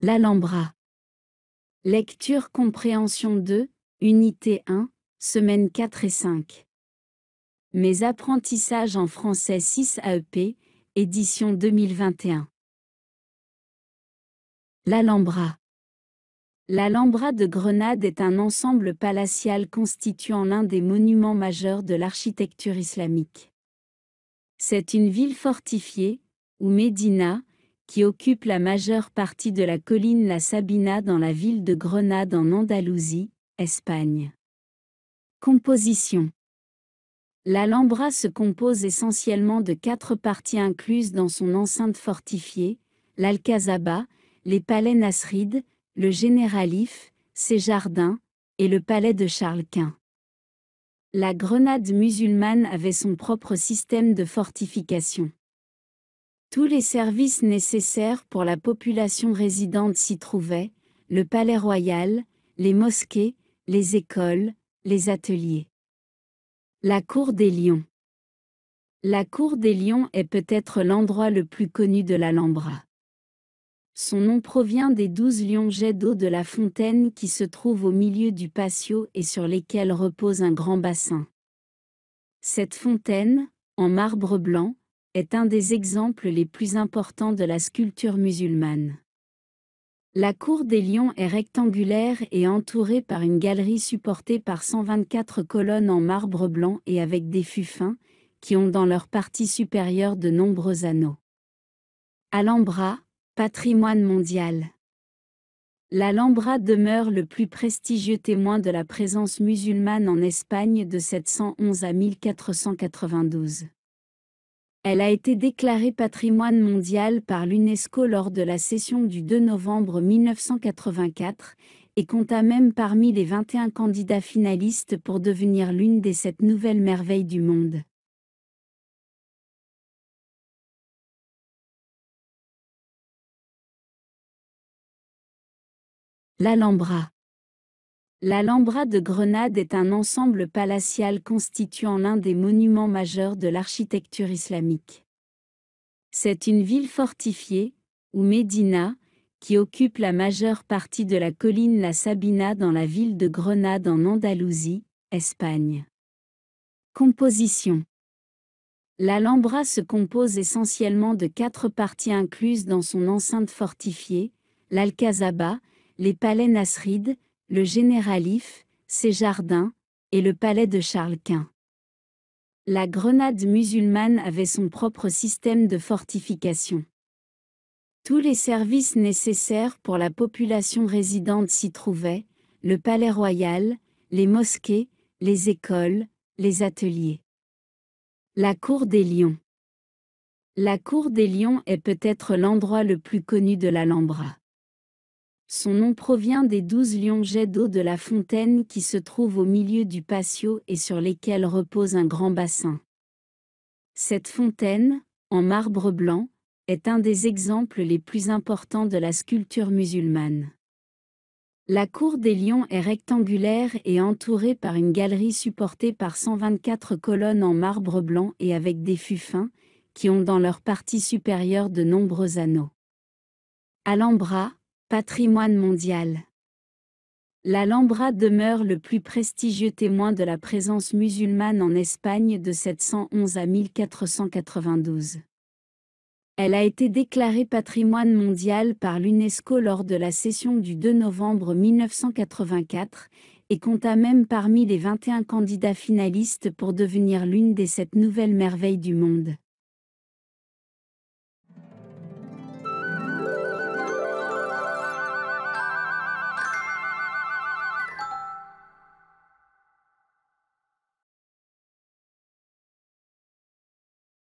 L'Alhambra. Lecture compréhension 2, unité 1, semaines 4 et 5. Mes apprentissages en français 6 AEP, édition 2021. L'Alhambra. L'Alhambra de Grenade est un ensemble palatial constituant l'un des monuments majeurs de l'architecture islamique. C'est une ville fortifiée, ou médina, qui occupe la majeure partie de la colline La Sabina dans la ville de Grenade en Andalousie, Espagne. Composition. L'Alhambra se compose essentiellement de 4 parties incluses dans son enceinte fortifiée, l'Alcazaba, les palais Nasrides, le Généralif, ses jardins, et le palais de Charles Quint. La Grenade musulmane avait son propre système de fortification. Tous les services nécessaires pour la population résidente s'y trouvaient, le palais royal, les mosquées, les écoles, les ateliers. La cour des Lions. La cour des Lions est peut-être l'endroit le plus connu de l'Alhambra. Son nom provient des 12 lions jets d'eau de la fontaine qui se trouvent au milieu du patio et sur lesquels repose un grand bassin. Cette fontaine, en marbre blanc, est un des exemples les plus importants de la sculpture musulmane. La cour des Lions est rectangulaire et entourée par une galerie supportée par 124 colonnes en marbre blanc et avec des fûts fins, qui ont dans leur partie supérieure de nombreux anneaux. Alhambra, patrimoine mondial. L'Alhambra demeure le plus prestigieux témoin de la présence musulmane en Espagne de 711 à 1492. Elle a été déclarée patrimoine mondial par l'UNESCO lors de la session du 2 novembre 1984 et compta même parmi les 21 candidats finalistes pour devenir l'une des 7 nouvelles merveilles du monde. L'Alhambra. L'Alhambra de Grenade est un ensemble palatial constituant l'un des monuments majeurs de l'architecture islamique. C'est une ville fortifiée, ou médina, qui occupe la majeure partie de la colline La Sabina dans la ville de Grenade en Andalousie, Espagne. Composition. L'Alhambra se compose essentiellement de 4 parties incluses dans son enceinte fortifiée, l'Alcazaba, les palais Nasrides, le Généralif, ses jardins, et le palais de Charles Quint. La Grenade musulmane avait son propre système de fortification. Tous les services nécessaires pour la population résidente s'y trouvaient, le palais royal, les mosquées, les écoles, les ateliers. La cour des Lions. La cour des Lions est peut-être l'endroit le plus connu de l'Alhambra. Son nom provient des 12 lions jets d'eau de la fontaine qui se trouvent au milieu du patio et sur lesquels repose un grand bassin. Cette fontaine, en marbre blanc, est un des exemples les plus importants de la sculpture musulmane. La cour des Lions est rectangulaire et entourée par une galerie supportée par 124 colonnes en marbre blanc et avec des fûts fins, qui ont dans leur partie supérieure de nombreux anneaux. Alhambra, patrimoine mondial. L'Alhambra demeure le plus prestigieux témoin de la présence musulmane en Espagne de 711 à 1492. Elle a été déclarée patrimoine mondial par l'UNESCO lors de la session du 2 novembre 1984 et compta même parmi les 21 candidats finalistes pour devenir l'une des 7 nouvelles merveilles du monde.